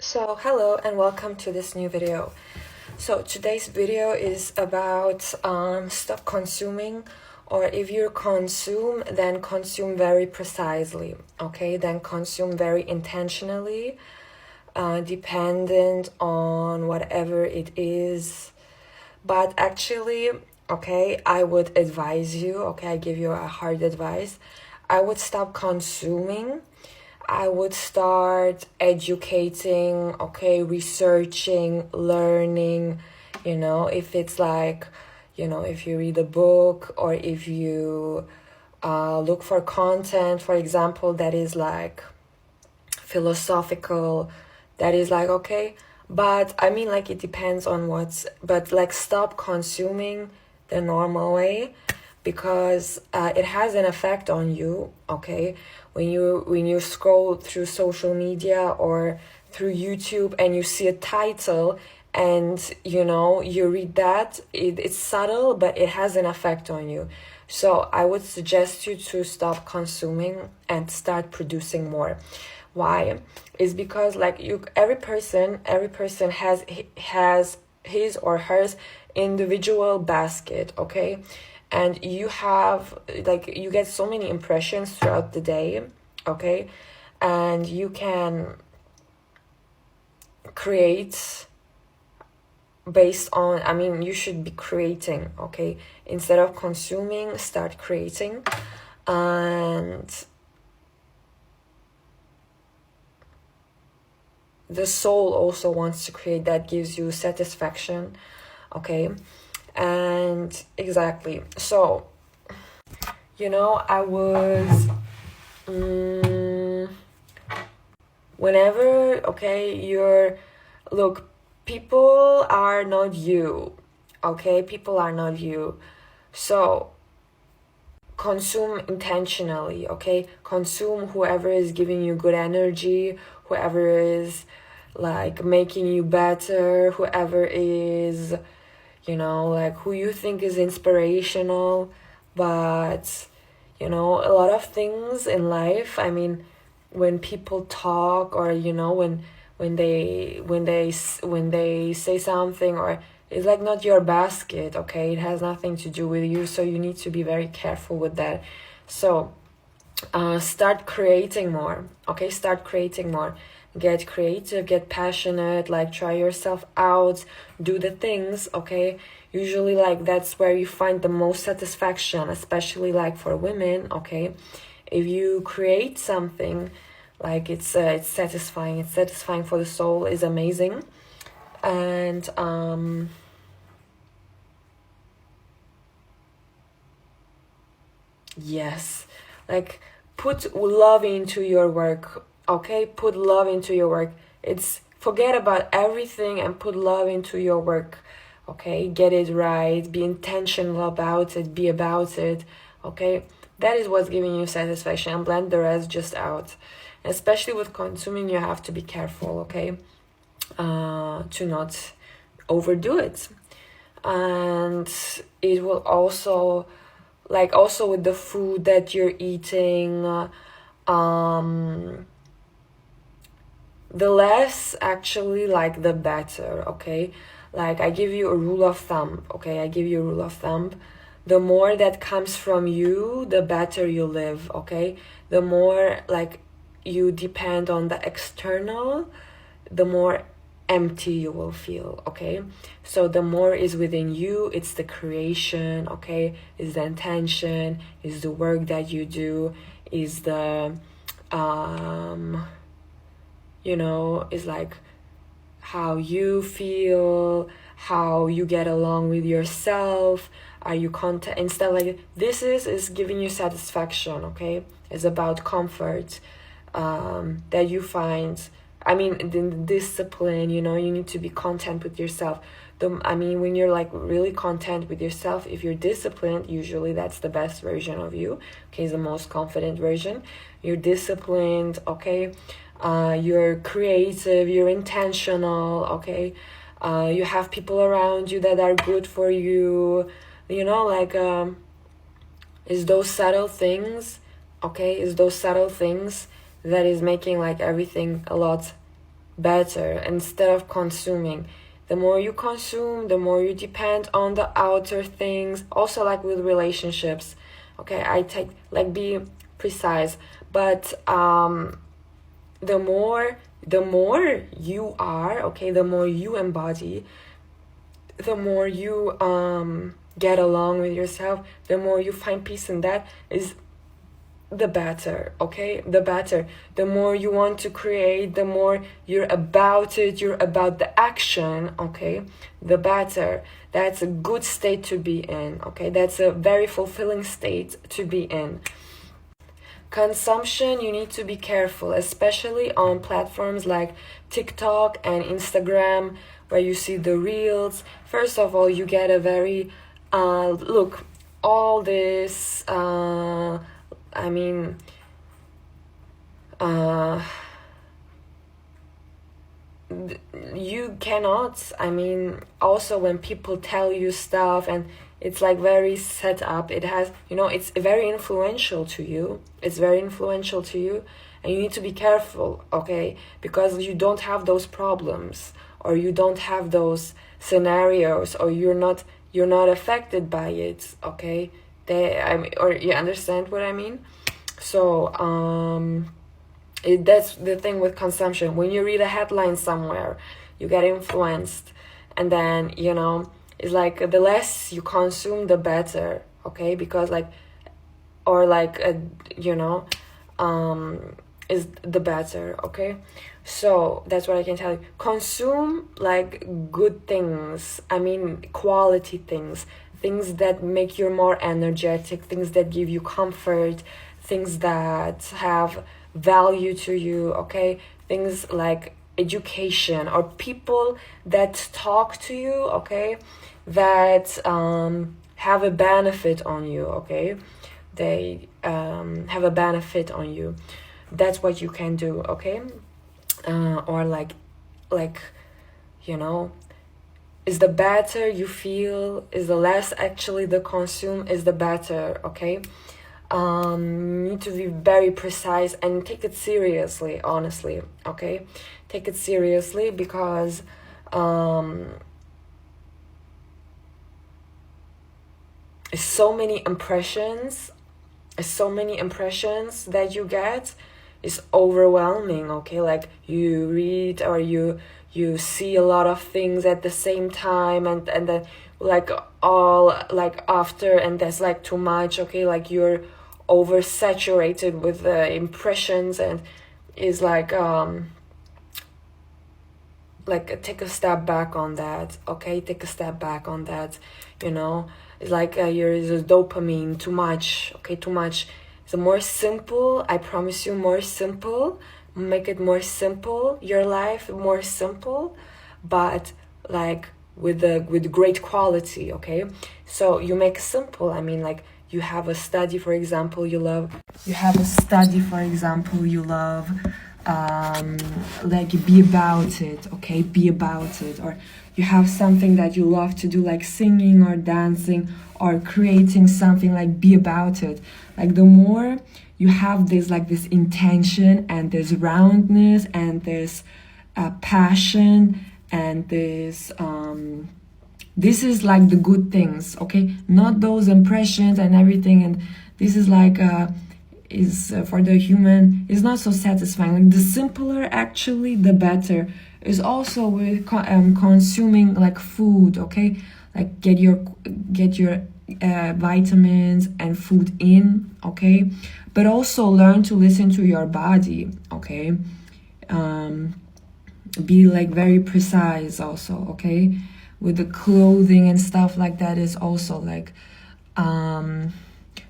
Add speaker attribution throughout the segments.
Speaker 1: So hello and welcome to this new video. So today's video is about stop consuming, or if you consume, then consume very precisely, okay? Then consume very intentionally, dependent on whatever it is. But actually, okay, I would advise you, okay, I give you a hard advice. I would stop consuming. I would start educating, okay, researching, learning, if it's like, if you read a book or if you look for content, for example, that is like philosophical, that is like, okay, but I mean, like, it depends on but like, stop consuming the normal way, because it has an effect on you, okay? When you scroll through social media or through YouTube and you see a title and you read that, it's subtle, but it has an effect on you. So I would suggest you to stop consuming and start producing more. Why? Is because, like, every person has his or hers individual basket, okay? And you have, like, you get so many impressions throughout the day, okay? And you can create based on, I mean, you should be creating, okay? Instead of consuming, start creating. And the soul also wants to create. That gives you satisfaction, okay? And exactly, so I was whenever, okay, look, people are not you, okay? People are not you. So consume intentionally, okay? Consume whoever is giving you good energy, whoever is like making you better, whoever is, like, who you think is inspirational. But a lot of things in life, I mean, when people talk, or when they say something, or it's like not your basket, okay? It has nothing to do with you, so you need to be very careful with that. So start creating more, okay? Start creating more. Get creative, get passionate, like, try yourself out, do the things, okay? Usually, like, that's where you find the most satisfaction, especially like for women, okay? If you create something, like, it's satisfying. It's satisfying for the soul, is amazing. And yes, like, put love into your work, okay? Put love into your work. It's forget about everything and put love into your work, okay? Get it right, be intentional about it, be about it, okay? That is what's giving you satisfaction, and blend the rest just out. And especially with consuming, you have to be careful, okay? To not overdo it. And it will also, like, also with the food that you're eating, the less, actually, like, the better, okay? Like, I give you a rule of thumb, okay? I give you a rule of thumb. The more that comes from you, the better you live, okay? The more, like, you depend on the external, the more empty you will feel, okay? So the more is within you. It's the creation, okay? Is the intention, is the work that you do, is the is like how you feel, how you get along with yourself. Are you content and stuff like this? Is giving you satisfaction, okay? It's about comfort that you find. I mean, the discipline, you need to be content with yourself. When you're, like, really content with yourself, if you're disciplined, usually that's the best version of you, okay? It's the most confident version. You're disciplined, okay? You're creative, you're intentional, okay? You have people around you that are good for you, like, it's those subtle things, okay? It's those subtle things that is making, like, everything a lot better instead of consuming. The more you consume, the more you depend on the outer things. Also, like with relationships, okay, I take, like, be precise, but the more you are, okay, the more you embody, the more you get along with yourself, the more you find peace in that, is the better, okay? The better. The more you want to create, the more you're about it, you're about the action, okay? The better. That's a good state to be in, okay? That's a very fulfilling state to be in. Consumption, you need to be careful, especially on platforms like TikTok and Instagram, where you see the reels. First of all, you get a very look, all this I mean, you cannot, I mean, also when people tell you stuff and it's like very set up, it has, you know, it's very influential to you. It's very influential to you, and you need to be careful, okay? Because you don't have those problems, or you don't have those scenarios, or you're not affected by it, okay? Or you understand what I mean? So that's the thing with consumption. When you read a headline somewhere, you get influenced, and then, you know, it's like the less you consume, the better, okay? Because like, or like, you know, is the better, okay? So that's what I can tell you. Consume like good things, I mean quality things, things that make you more energetic, things that give you comfort, things that have value to you, okay? Things like education, or people that talk to you, okay? That have a benefit on you, okay? They have a benefit on you. That's what you can do, okay? Or like, you know, is the better you feel, is the less actually the consume, is the better, okay? Need to be very precise and take it seriously, honestly, okay? Take it seriously, because so many impressions that you get is overwhelming, okay? Like you read or you see a lot of things at the same time, and then like all like after, and that's like too much, okay? Like you're oversaturated with the impressions, and is like take a step back on that, okay? Take a step back on that, you know? It's like there's a dopamine, too much, okay? Too much. So more simple, I promise you, more simple. Make it more simple, your life more simple, but like with great quality, okay? So you make simple, I mean, like you have a study, for example, you love, like be about it, okay? Be about it. Or you have something that you love to do, like singing or dancing or creating something, like be about it. Like the more you have this, like this intention and this roundness and this passion and this is like the good things, okay? Not those impressions and everything. And this is like for the human is not so satisfying. Like the simpler, actually, the better. Is also with consuming like food, okay? Like get your vitamins and food in, okay? But also learn to listen to your body, okay? Be like very precise also, okay? With the clothing and stuff like that is also like,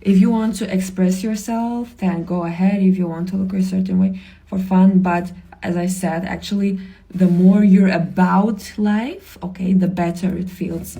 Speaker 1: if you want to express yourself, then go ahead. If you want to look a certain way for fun, but as I said, actually, the more you're about life, okay, the better it feels.